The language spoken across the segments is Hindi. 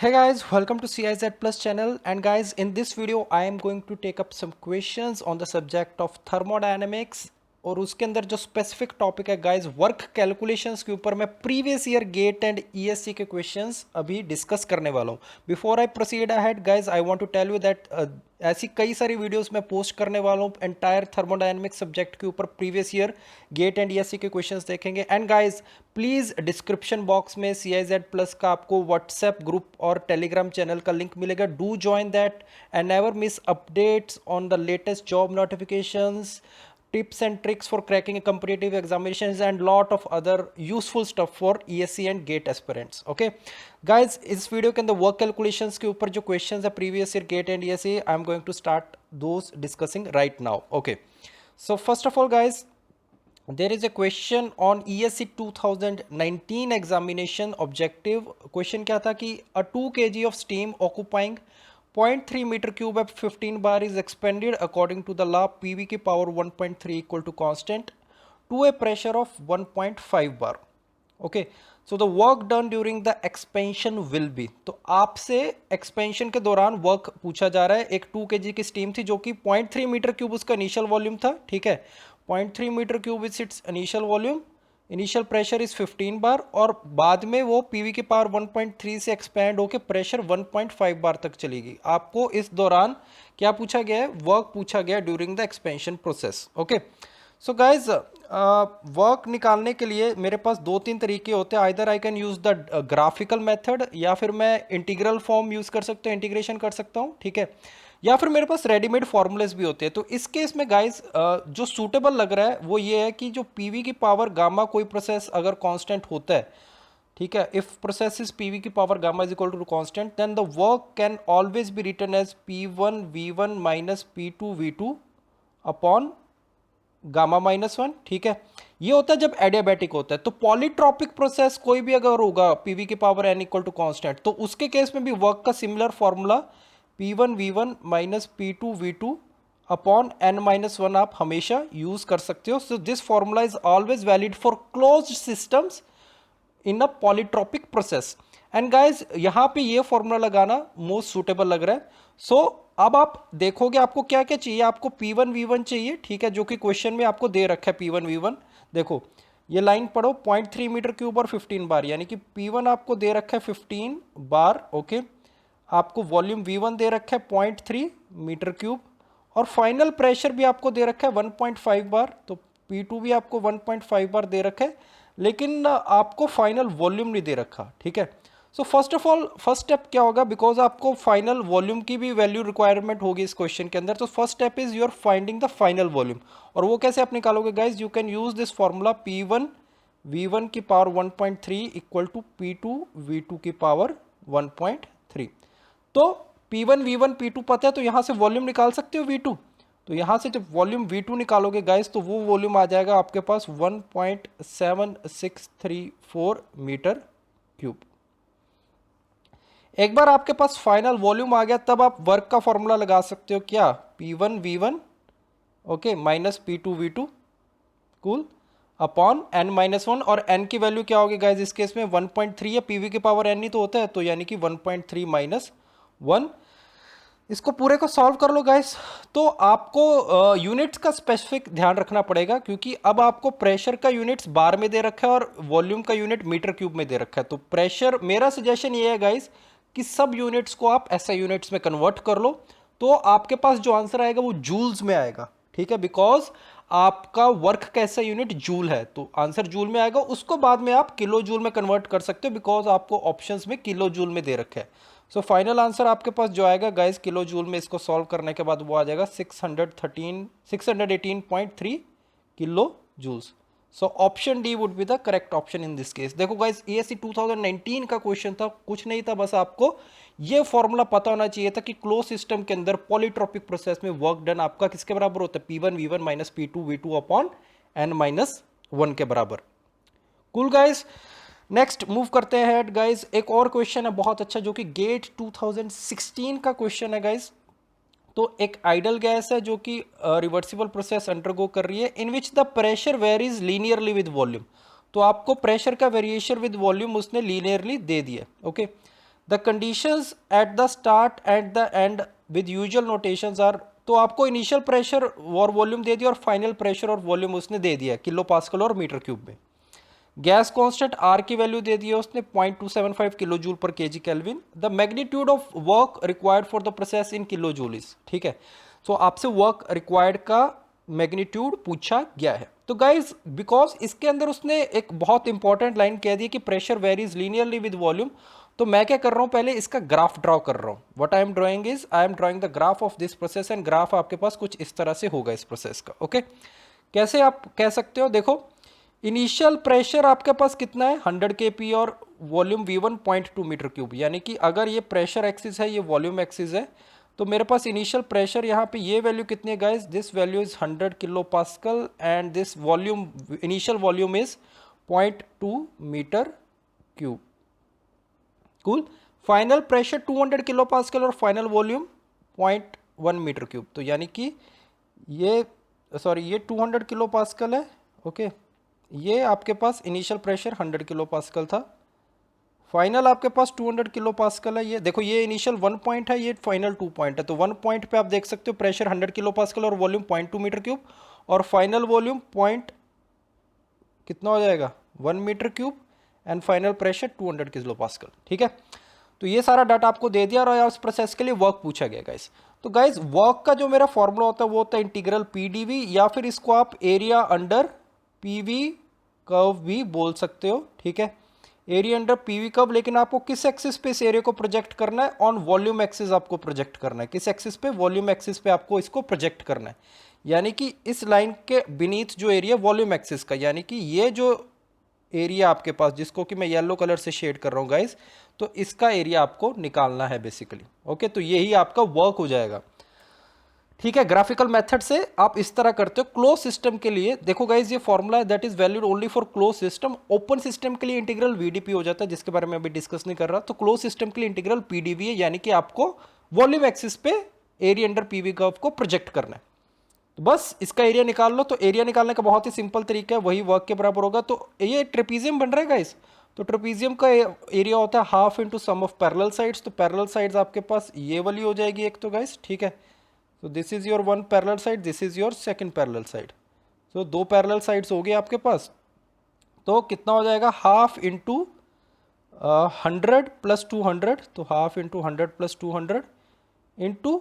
Hey guys, welcome to CIZ Plus channel, and guys, in this video I am going to take up some questions on the subject of thermodynamics। और उसके अंदर जो स्पेसिफिक टॉपिक है गाइस वर्क कैलकुलेशंस के ऊपर मैं previous year GATE and ESC के क्वेश्चंस अभी डिस्कस करने वाला हूँ। Before I proceed ahead guys I want to tell you that ऐसी कई सारी वीडियोस मैं पोस्ट करने वाला हूँ एंटायर थर्मोडायनेमिक्स सब्जेक्ट के ऊपर। Previous year GATE and ESC के क्वेश्चंस देखेंगे। And guys please description box में CIZ प्लस का आपको व्हाट्सएप ग्रुप और टेलीग्राम चैनल का लिंक मिलेगा। Do join that and never miss updates on the latest job notifications, tips and tricks for cracking a competitive examinations and lot of other useful stuff for ESC and GATE aspirants। okay guys, इस वीडियो के अंदर वर्क कैलकुलेशंस के ऊपर जो क्वेश्चंस है previous year GATE and ESC I am going to start those discussing right now. Okay, so first of all guys, there is a question on ESC 2019 examination objective। Question क्या था कि a 2 kg of steam occupying 0.3 meter cube at 15 bar is expended according to the law PV की power 1.3 equal to constant to a pressure of 1.5 bar। Okay, so the work done during the expansion will be. तो आपसे एक्सपेंशन के दौरान वर्क पूछा जा रहा है। एक 2 kg की स्टीम थी जो कि 0.3 मीटर क्यूब उसका इनिशियल वॉल्यूम था, ठीक है। 0.3 metre cube is its initial volume, initial pressure is 15 bar, और बाद में वो पीवी की पावर 1.3 से एक्सपैंड होकर प्रेशर 1.5 बार तक चलेगी। आपको इस दौरान क्या पूछा गया है? वर्क पूछा गया during the expansion process. Okay, so guys work निकालने के लिए मेरे पास दो तीन तरीके होते हैं। Either I can use the graphical method, या फिर मैं इंटीग्रल फॉर्म यूज कर सकता हूँ, इंटीग्रेशन कर सकता हूँ, ठीक है। या फिर मेरे पास रेडीमेड फॉर्मूलेस भी होते हैं। तो इस केस में गाइज जो सूटेबल लग रहा है वो ये है कि जो पीवी की पावर गामा कोई प्रोसेस अगर कांस्टेंट होता है, ठीक है, इफ प्रोसेस इज पीवी की power gamma is equal to constant, then the work can always be written as P1 V1 minus P2 V2 upon gamma -1, ठीक है। ये होता है जब एडियाबैटिक होता है। तो पॉलीट्रॉपिक प्रोसेस कोई भी अगर होगा पीवी की power n equal to constant, तो उसके केस में भी वर्क का similar formula P1 V1 minus P2 V2 upon n-1 आप हमेशा यूज कर सकते हो। So this formula is always valid for closed systems in a polytropic process. And guys यहाँ पे ये फॉर्मूला लगाना मोस्ट सुटेबल लग रहा है। सो अब आप देखोगे आपको क्या क्या चाहिए। आपको P1 V1 चाहिए, ठीक है, जो कि क्वेश्चन में आपको दे रखा है P1 V1। देखो ये लाइन पढ़ो, 0.3 मीटर क्यूब और 15 बार, यानी कि P1 आपको दे रखा है 15 बार। ओके, आपको वॉल्यूम V1 दे रखा है 0.3 मीटर क्यूब, और फाइनल प्रेशर भी आपको दे रखा है 1.5 बार। तो P2 भी आपको 1.5 बार दे रखा है, लेकिन आपको फाइनल वॉल्यूम नहीं दे रखा, ठीक है। सो first of all first step क्या होगा, बिकॉज आपको फाइनल वॉल्यूम की भी वैल्यू रिक्वायरमेंट होगी इस क्वेश्चन के अंदर। तो first step is your finding the final volume. और वो कैसे आप निकालोगे guys? You can use this formula P1 V1 की power 1.3 equal to P2 V2 की पावर 1.3। तो P1 V1 P2 पता है, तो यहां से वॉल्यूम निकाल सकते हो V2। तो यहां से जब वॉल्यूम V2 निकालोगे गाइस, तो वो वॉल्यूम आ जाएगा आपके पास 1.7634 मीटर क्यूब। एक बार आपके पास फाइनल वॉल्यूम आ गया, तब आप वर्क का फॉर्मूला लगा सकते हो। क्या? P1 V1 okay minus P2 V2 cool upon n-1, और n की वैल्यू क्या होगी गाइज इस केस में? 1.3 है, पीवी की पावर n ही तो होता है, तो यानी कि 1.3 माइनस 1। इसको पूरे को सॉल्व कर लो गाइस। तो आपको यूनिट्स का स्पेसिफिक ध्यान रखना पड़ेगा, क्योंकि अब आपको प्रेशर का यूनिट्स बार में दे रखा है और वॉल्यूम का यूनिट मीटर क्यूब में दे रखा है। तो प्रेशर, मेरा सजेशन ये है गाइस कि सब यूनिट्स को आप ऐसा यूनिट्स में कन्वर्ट कर लो, तो आपके पास जो आंसर आएगा वो जूल्स में आएगा, ठीक है। बिकॉज आपका वर्क का ऐसा यूनिट जूल है, तो आंसर जूल में आएगा। उसको बाद में आप किलो जूल में कन्वर्ट कर सकते हो, बिकॉज आपको ऑप्शंस में किलो जूल में दे रखा है। सो फाइनल आंसर आपके पास जो आएगा गाइस किलो जूल में, इसको सॉल्व करने के बाद वो आ जाएगा 618.3 kilo joules. So option D would be the correct option in this case. देखो गाइस, ESC 2019 का क्वेश्चन था, कुछ नहीं था, बस आपको ये फॉर्मूला पता होना चाहिए था कि क्लोज सिस्टम के अंदर पॉलीट्रॉपिक प्रोसेस में वर्क डन आपका किसके बराबर होता है? P1 V1 minus P2 V2 upon n-1 के बराबर। कूल गाइस, नेक्स्ट मूव करते हैं गाइस। एक और क्वेश्चन है बहुत अच्छा, जो कि गेट 2016 का क्वेश्चन है गाइस। तो एक आइडल गैस है जो कि रिवर्सिबल प्रोसेस अंडरगो कर रही है, in which the pressure varies linearly with volume. तो आपको प्रेशर का वेरिएशन विद वॉल्यूम उसने लीनियरली दे दिया। Okay, the conditions at the start and the end with usual notations are, तो आपको इनिशियल प्रेशर और वॉल्यूम दे दिया और फाइनल प्रेशर और वॉल्यूम उसने दे दिया किलो पास्कल और मीटर क्यूब में। गैस कांस्टेंट आर की वैल्यू दे दी है उसने 0.275 किलो जूल पर KG kelvin. The magnitude of work required for the process in kilo joule is, ठीक है। सो आपसे वर्क रिक्वायर्ड का मैग्नीट्यूड पूछा गया है। तो गाइज बिकॉज इसके अंदर उसने एक बहुत इंपॉर्टेंट लाइन कह दी कि pressure varies linearly with volume, तो मैं क्या कर रहा हूं, पहले इसका ग्राफ ड्रॉ कर रहा हूं। What I am drawing is I am drawing the graph of this process, and graph आपके पास कुछ इस तरह से होगा इस प्रोसेस का। ओके कैसे आप कह सकते हो, देखो इनिशियल प्रेशर आपके पास कितना है 100 kP और वॉल्यूम V1 0.2 मीटर क्यूब, यानी कि अगर ये प्रेशर एक्सिस है ये वॉल्यूम एक्सिस है, तो मेरे पास इनिशियल प्रेशर यहाँ पे ये वैल्यू कितनी है guys, this value is 100 kilo pascal and this volume initial volume is 0.2 metre cube. Cool. Final pressure 200 kilo pascal और फाइनल वॉल्यूम 0.1 मीटर क्यूब, तो यानी कि ये ये 200 किलो पास्कल है। ओके ये आपके पास इनिशियल प्रेशर 100 किलो पास्कल था, फाइनल आपके पास 200 किलो पास्कल है। ये देखो ये इनिशियल 1 पॉइंट है, ये फाइनल 2 पॉइंट है, तो 1 पॉइंट पे आप देख सकते हो प्रेशर 100 किलो पास्कल और वॉल्यूम 0.2 मीटर क्यूब, और फाइनल वॉल्यूम पॉइंट कितना हो जाएगा 1 metre cube, and final pressure 200 kilo pascal, ठीक है। तो ये सारा डाटा आपको दे दिया और उस प्रोसेस के लिए वर्क पूछा गया गाइस। तो गाइस वर्क का जो मेरा फॉर्मूला होता है वो होता है इंटीग्रल पीडीवी, या फिर इसको आप एरिया अंडर पीवी कर्व भी बोल सकते हो, ठीक है। एरिया अंडर पीवी कर्व, लेकिन आपको किस एक्सिस पे इस एरिया को प्रोजेक्ट करना है, ऑन वॉल्यूम एक्सिस आपको प्रोजेक्ट करना है। किस एक्सिस पे, वॉल्यूम एक्सिस पे आपको इसको प्रोजेक्ट करना है, यानी कि इस लाइन के बीनीथ जो एरिया वॉल्यूम एक्सिस का, यानी कि ये जो एरिया आपके पास जिसको कि मैं येलो कलर से शेड कर रहा हूं गाइस, तो इसका एरिया आपको निकालना है बेसिकली। ओके तो यही आपका वर्क हो जाएगा, ठीक है। ग्राफिकल मेथड से आप इस तरह करते हो। क्लोज सिस्टम के लिए देखो गाइज ये formula that is valid only for close system. Open system के लिए इंटीग्रल वीडीपी हो जाता है, जिसके बारे में अभी डिस्कस नहीं कर रहा। तो क्लोज सिस्टम के लिए इंटीग्रल पीडीवी है, यानी कि आपको वॉल्यूम एक्सिस पे एरिया अंडर पीवी कर्व को प्रोजेक्ट करना है। तो बस इसका एरिया निकाल लो। तो एरिया निकालने का बहुत ही सिंपल तरीका है, वही वर्क के बराबर होगा। तो ये ट्रेपीजियम बन रहा है गाइस, तो ट्रेपीजियम का एरिया होता है half into sum of parallel sides. तो पैरेलल साइड्स आपके पास ये वाली हो जाएगी एक तो गाइस, ठीक है। तो this is your one parallel side, this is your second parallel side. तो दो पैरेलल साइड्स हो गए आपके पास। तो कितना हो जाएगा, हाफ इंटू 100 प्लस 200, तो half into 100 plus 200 into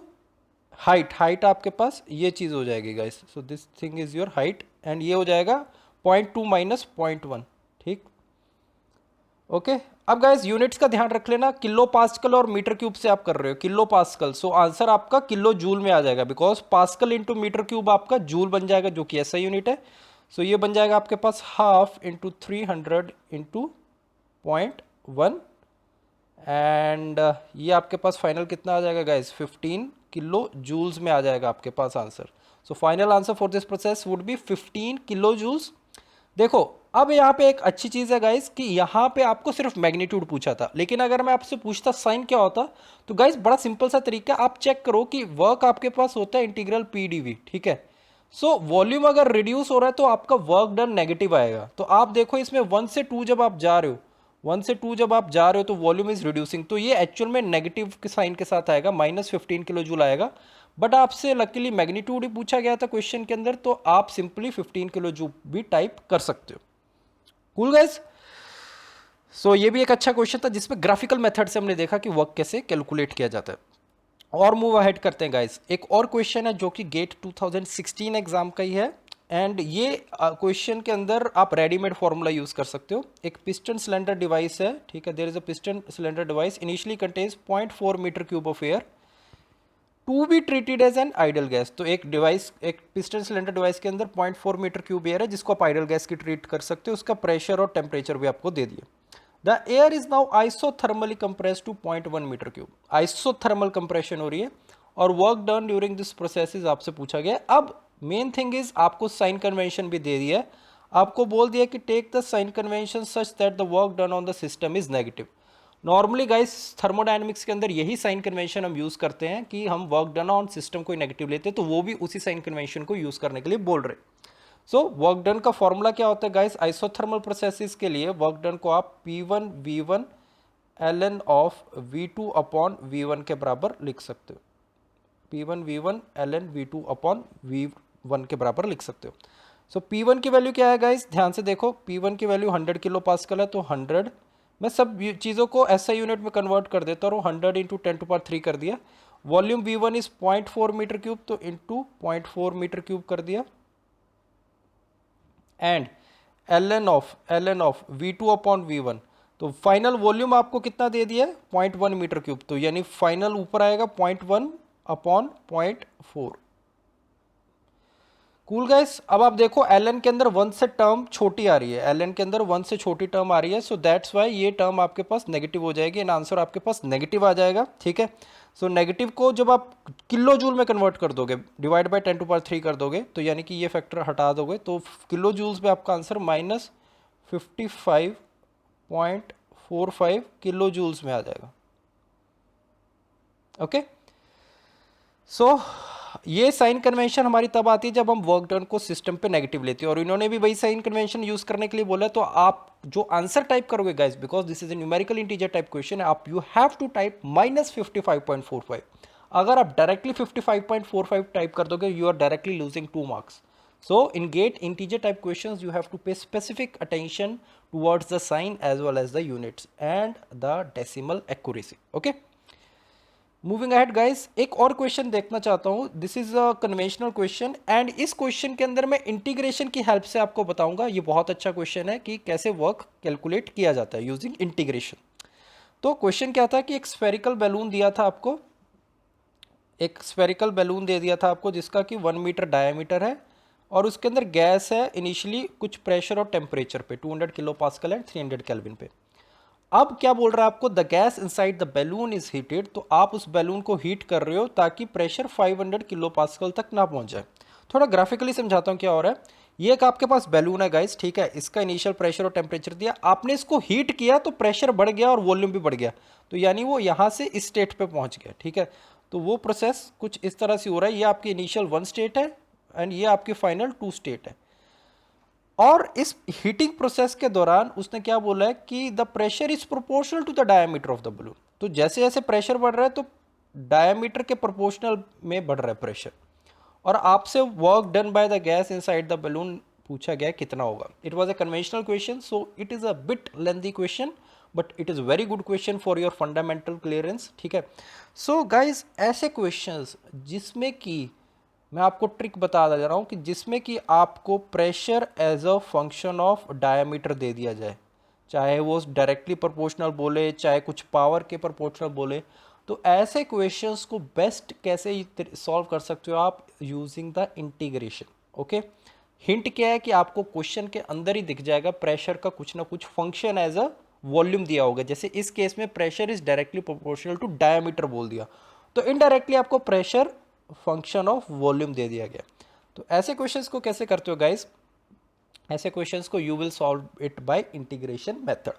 height आपके पास ये चीज़ हो जाएगी guys. So this thing is your height, and ये हो जाएगा 0.2 माइनस 0.1, ठीक। ओके अब गाइस यूनिट्स का ध्यान रख लेना, किलो पास्कल और मीटर क्यूब से आप कर रहे हो, किलो पास्कल। सो आंसर आपका किलो जूल में आ जाएगा, because pascal into metre cube आपका जूल बन जाएगा, जो कि ऐसा यूनिट है। सो ये बन जाएगा आपके पास हाफ इंटू 300 इंटू 0.1, एंड ये आपके पास फाइनल कितना आ जाएगा गाइस, 15 किलो जूल्स में आ जाएगा आपके पास answer. So final answer for this process would be 15 kilo joules. देखो अब यहाँ पे एक अच्छी चीज़ है गाइस कि यहाँ पे आपको सिर्फ मैग्नीट्यूड पूछा था, लेकिन अगर मैं आपसे पूछता साइन क्या होता, तो गाइस बड़ा सिंपल सा तरीका, आप चेक करो कि वर्क आपके पास होता है इंटीग्रल पीडीवी, ठीक है। सो वॉल्यूम अगर रिड्यूस हो रहा है तो आपका वर्क डन नेगेटिव आएगा। तो आप देखो इसमें 1 से 2 जब आप जा रहे हो, 1 से 2 जब आप जा रहे हो तो वॉल्यूम इज रिड्यूसिंग, तो ये एक्चुअल में नेगेटिव के साइन के साथ आएगा, -15 किलो जूल आएगा। बट आपसे लकीली मैग्नीट्यूड ही पूछा गया था क्वेश्चन के अंदर, तो आप सिंपली 15 किलो जूल भी टाइप कर सकते हो। Cool guys. सो ये भी एक अच्छा क्वेश्चन था जिसमें ग्राफिकल मेथड से हमने देखा कि वर्क कैसे कैलकुलेट किया जाता है। और मूव अहेड करते हैं गाइस, एक और क्वेश्चन है जो कि गेट 2016 एग्जाम का ही है, एंड ये क्वेश्चन के अंदर आप रेडीमेड फॉर्मूला यूज कर सकते हो। एक पिस्टन सिलेंडर डिवाइस है, ठीक है, there is a piston cylinder device initially contains 0.4 metre cube of air to be treated as an ideal gas. तो एक डिवाइस, एक पिस्टन सिलेंडर डिवाइस के अंदर 0.4 मीटर क्यूब एयर है जिसको आप आइडल गैस की ट्रीट कर सकते हो। उसका प्रेशर और टेम्परेचर भी आपको दे दिए। The air is now isothermally compressed to 0.1 metre cube. Isothermal compression हो रही है और work done during this process आपसे पूछा गया। अब मेन थिंग इज आपको साइन कन्वेंशन भी दे दिया है, आपको बोल दिया कि take the sign convention such that the work done on the system is negative. Normally guys thermodynamics के अंदर यही साइन कन्वेंशन हम यूज करते हैं कि हम वर्क डन ऑन सिस्टम को नेगेटिव लेते हैं, तो वो भी उसी साइन कन्वेंशन को यूज करने के लिए बोल रहे। सो वर्क डन का फॉर्मूला क्या होता है गाइस, आइसोथर्मल प्रोसेसेस के लिए वर्क डन को आप P1 V1 ln of v2 upon v1 के बराबर लिख सकते हो। P1 V1 ln V2 upon V1 के बराबर लिख सकते हो। सो P1 की वैल्यू क्या है गाइस, ध्यान से देखो, P1 की वैल्यू 100 किलो पास्कल है, तो 100, मैं सब चीज़ों को SI यूनिट में कन्वर्ट कर देता हूँ, 100 इंटू 10⁻³ कर दिया। Volume V1 is 0.4 metre cube, तो इंटू 0.4 मीटर क्यूब कर दिया। And ln of V2 upon V1, तो फाइनल वॉल्यूम आपको कितना दे दिया है, 0.1 मीटर क्यूब, तो यानी फाइनल ऊपर आएगा 0.1 अपॉन 0.4। कूल गाइस, अब आप देखो ln के अंदर 1 से टर्म छोटी आ रही है, ln के अंदर 1 से छोटी टर्म आ रही है, सो दैट्स वाई ये टर्म आपके पास नेगेटिव हो जाएगी एंड आंसर आपके पास नेगेटिव आ जाएगा। ठीक है, सो नेगेटिव को जब आप किलो जूल में कन्वर्ट कर दोगे, डिवाइड बाय 10⁻³ कर दोगे, तो यानी कि ये फैक्टर हटा दोगे, तो किलो जूल्स में आपका आंसर -55.45 किलो जूल्स में आ जाएगा। ओके, सो ये साइन कन्वेंशन हमारी तब आती है जब हम वर्क डन को सिस्टम पे नेगेटिव लेते हैं, और इन्होंने भी वही साइन कन्वेंशन यूज करने के लिए बोला है। तो आप जो आंसर टाइप करोगे guys, because this is a numerical integer type question, आप यू हैव टू टाइप -55.45। अगर आप डायरेक्टली 55.45 टाइप कर दोगे, you are directly losing 2 marks. So in GATE integer type questions you have to pay specific attention towards the sign as well as the units and the decimal accuracy. Okay, moving ahead guys, एक और क्वेश्चन देखना चाहता हूं। This is a conventional question and इस क्वेश्चन के अंदर मैं इंटीग्रेशन की हेल्प से आपको बताऊंगा। ये बहुत अच्छा क्वेश्चन है कि कैसे वर्क कैलकुलेट किया जाता है यूजिंग इंटीग्रेशन। तो क्वेश्चन क्या था कि एक स्फेरिकल बैलून दिया था आपको, एक स्फेरिकल बैलून दे दिया था आपको जिसका कि 1 मीटर डायमीटर है, और उसके अंदर गैस है इनिशियली कुछ प्रेशर और टेम्परेचर पे 200 किलो पास्कल एंड 300 केल्विन पे। अब क्या बोल रहा है आपको, the gas inside the balloon is heated, तो आप उस बैलून को हीट कर रहे हो ताकि प्रेशर 500 किलो पास्कल तक ना पहुंच जाए। थोड़ा ग्राफिकली समझाता हूँ क्या हो रहा है। ये एक आपके पास बैलून है गाइस, ठीक है, इसका इनिशियल प्रेशर और टेम्परेचर दिया, आपने इसको हीट किया तो प्रेशर बढ़ गया और वॉल्यूम भी बढ़ गया, तो यानी वो यहाँ से इस स्टेट पे पहुंच गया। ठीक है, तो वो प्रोसेस कुछ इस तरह से हो रहा है। ये आपकी इनिशियल 1 स्टेट है एंड ये आपकी फाइनल 2 स्टेट है। और इस हीटिंग प्रोसेस के दौरान उसने क्या बोला है कि the pressure is proportional to the diameter of the balloon. तो जैसे जैसे प्रेशर बढ़ रहा है तो डायमीटर के प्रोपोर्शनल में बढ़ रहा है प्रेशर, और आपसे work done by the gas inside the balloon पूछा गया कितना होगा। It was a conventional question, so it is a bit lengthy question, but it is very good question for your fundamental clearance. ठीक है, सो गाइज ऐसे क्वेश्चंस जिसमें कि मैं आपको ट्रिक बता दे रहा हूँ कि जिसमें कि आपको pressure as a function of diameter दे दिया जाए, चाहे वो डायरेक्टली प्रोपोर्शनल बोले चाहे कुछ पावर के प्रोपोर्शनल बोले, तो ऐसे क्वेश्चंस को बेस्ट कैसे सॉल्व कर सकते हो आप, using the integration. Okay, hint क्या है कि आपको क्वेश्चन के अंदर ही दिख जाएगा प्रेशर का कुछ ना कुछ फंक्शन एज अ वॉल्यूम दिया होगा। जैसे इस केस में pressure is directly proportional to diameter बोल दिया, तो इनडायरेक्टली आपको प्रेशर फंक्शन ऑफ वॉल्यूम दे दिया गया। तो ऐसे क्वेश्चंस को कैसे करते हो गाइस, ऐसे क्वेश्चंस को you will solve it by integration method.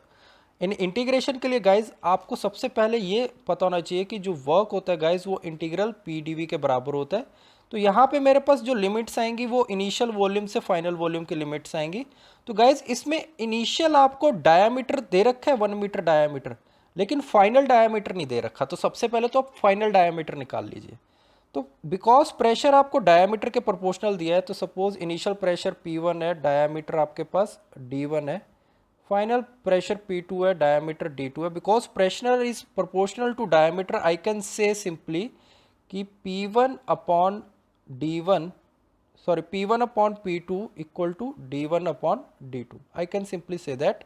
In integration के लिए गाइज आपको सबसे पहले ये पता होना चाहिए कि जो वर्क होता है गाइज वो इंटीग्रल पी डी वी के बराबर होता है। तो यहाँ पे मेरे पास जो लिमिट्स आएंगी वो इनिशियल वॉल्यूम से फाइनल वॉल्यूम की लिमिट्स आएंगी। तो गाइज इसमें इनिशियल आपको डायामीटर दे रखा है 1 मीटर डायामीटर, लेकिन फाइनल डायामीटर नहीं दे रखा। तो सबसे पहले तो आप फाइनल डायामीटर निकाल लीजिए। तो बिकॉज प्रेशर आपको डायामीटर के प्रोपोर्शनल दिया है, तो सपोज इनिशियल प्रेशर P1 है, डायामीटर आपके पास D1 है, फाइनल प्रेशर P2 है, डायमीटर D2 है। Because pressure is proportional to diameter, I can say simply कि P1 upon D1 sorry P1 upon P2 equal to D1 upon D2, I can simply say that.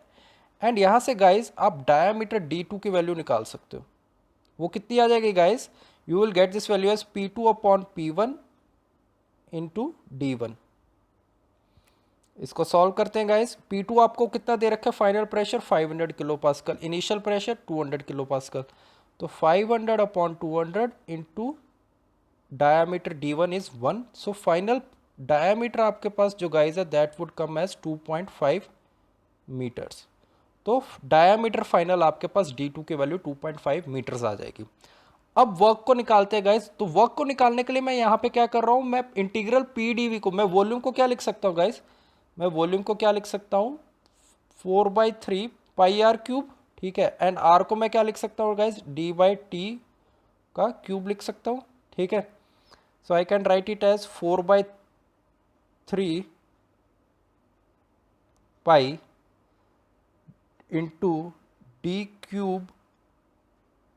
And यहाँ से गाइज आप डायमीटर D2 की वैल्यू निकाल सकते हो। वो कितनी आ जाएगी guys, you will get this value as P2 upon P1 into D1। इसको सॉल्व करते हैं गाइस। P2 आपको कितना दे रखा है, final pressure 500 kilo pascal, initial pressure 200 kilo pascal, तो 500 upon 200 into diameter D1 is 1। So final diameter आपके पास जो गाइस है that would come as 2.5 metres. तो डायामीटर फाइनल आपके पास D2 की वैल्यू 2.5 मीटर्स आ जाएगी। अब वर्क को निकालते हैं गाइस। तो वर्क को निकालने के लिए मैं यहाँ पे क्या कर रहा हूँ, मैं इंटीग्रल पी डी वी को, मैं वॉल्यूम को क्या लिख सकता हूँ गाइस, मैं वॉल्यूम को क्या लिख सकता हूँ 4/3 पाई आर क्यूब। ठीक है, एंड आर को मैं क्या लिख सकता हूँ गाइज, डी बाई टी का क्यूब लिख सकता हूँ, ठीक है। So I can write it as 4/3 pi into D cube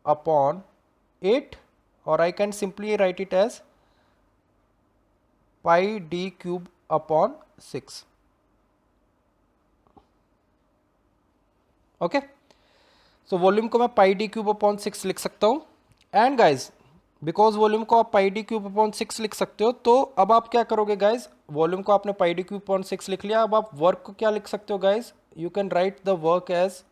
upon 8, और I can simply write it as pi D cube upon 6। Okay, so volume को मैं पाई डी क्यूब अपॉन 6 लिख सकता हूँ। एंड गाइज बिकॉज वॉल्यूम को आप पाई डी क्यूब अपॉन 6 लिख सकते हो, तो अब आप क्या करोगे गाइज, वॉल्यूम को आपने पाई डी क्यूब अपॉन 6 लिख लिया, अब आप वर्क को क्या लिख सकते हो guys, you can write the work as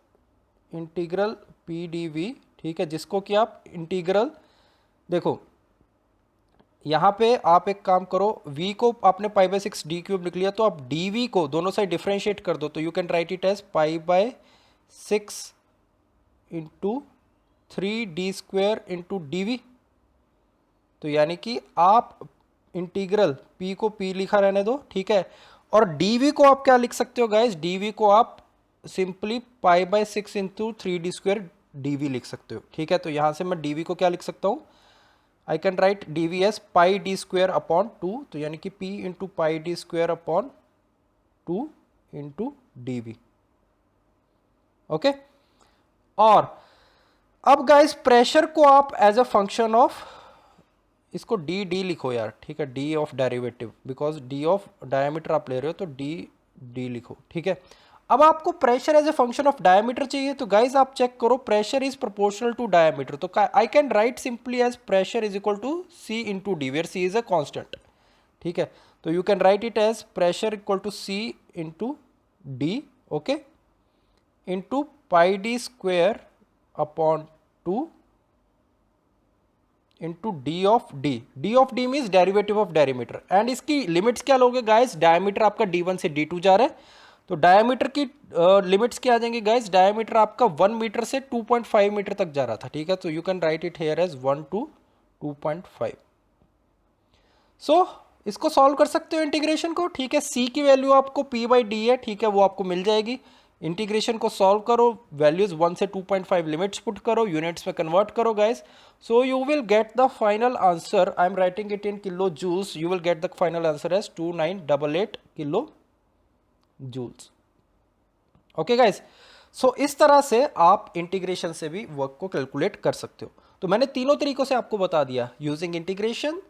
integral P D V, ठीक है, जिसको कि आप इंटीग्रल, देखो यहाँ पे आप एक काम करो, v को आपने पाई बाई 6 डी क्यूब लिख लिया, तो आप dv को दोनों साइड डिफ्रेंशिएट कर दो, तो you can write it as pi by 6 into 3d² into D, तो यानी कि आप इंटीग्रल p को p लिखा रहने दो, ठीक है, और dv को आप क्या लिख सकते हो गाइज, dv को आप simply pi by 6 into 3d² dv लिख सकते हो, ठीक है। तो यहां से मैं dv को क्या लिख सकता हूं, I can write dv as pi D square upon 2, तो यानी कि p into pi D square upon 2 into D, okay. और अब गाइस प्रेशर को आप एज अ फंक्शन ऑफ, इसको डी डी लिखो यार, ठीक है, D of derivative, because D of diameter आप ले रहे हो, तो डी डी लिखो, ठीक है। अब आपको pressure as a function of diameter चाहिए, तो गाइज आप चेक करो, pressure is proportional to diameter, तो I can write simply as pressure is equal to C into D, where C is a constant, ठीक है। तो you can write it as pressure equal to C into D, okay, into pi D square upon 2 into D of D, D of D means derivative of diameter, and इसकी लिमिट्स क्या लोगे गाइस, डायमीटर आपका d1 से d2 जा रहा है, तो डायमीटर की लिमिट्स क्या आ जाएंगे गाइस, डायमीटर आपका 1 मीटर से 2.5 मीटर तक जा रहा था, ठीक है, तो you can write it here as 1 to 2.5। So इसको सॉल्व कर सकते हो इंटीग्रेशन को, ठीक है, c की वैल्यू आपको p बाई डी है, ठीक है, वो आपको मिल जाएगी। इंटीग्रेशन को सॉल्व करो, वैल्यूज 1 से 2.5 लिमिट्स पुट करो, यूनिट्स में कन्वर्ट करो guys, so you will get the final answer, I am writing it in kilo joules, you will get the final answer as 2988 kilo joules, okay guys. सो इस तरह से आप इंटीग्रेशन से भी वर्क को कैलकुलेट कर सकते हो। तो मैंने तीनों तरीकों से आपको बता दिया, using integration,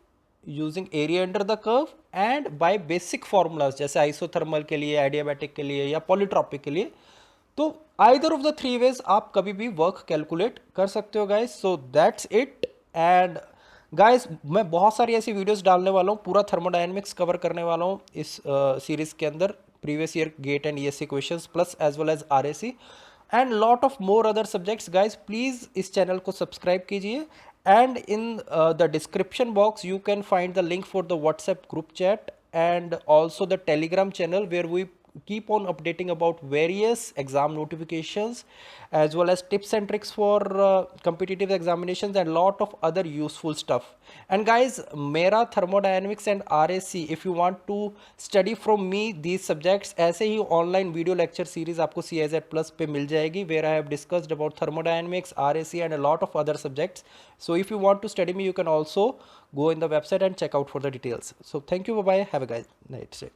using area under the curve, and by basic formulas, जैसे आइसोथर्मल के लिए, एडियाबैटिक के लिए, या पॉलीट्रॉपिक के लिए। तो either of the three ways आप कभी भी वर्क कैलकुलेट कर सकते हो guys. So that's it. And guys मैं बहुत सारी ऐसी वीडियोस डालने वाला हूँ, पूरा थर्मोडायनेमिक्स कवर करने वाला हूँ इस सीरीज के अंदर, previous year GATE and ESC questions plus as well as RAC and lot of more other subjects. Guys please इस चैनल को सब्सक्राइब कीजिए, and in the description box you can find the link for the WhatsApp group chat and also the Telegram channel where we keep on updating about various exam notifications as well as tips and tricks for competitive examinations and lot of other useful stuff. And guys mera thermodynamics and RAC, if you want to study from me these subjects, ऐसे ही online video lecture series आपको CIZ Plus पे मिल जाएगी, where I have discussed about thermodynamics, RAC and a lot of other subjects. So if you want to study me, you can also go in the website and check out for the details. So thank you, bye bye, have a nice day.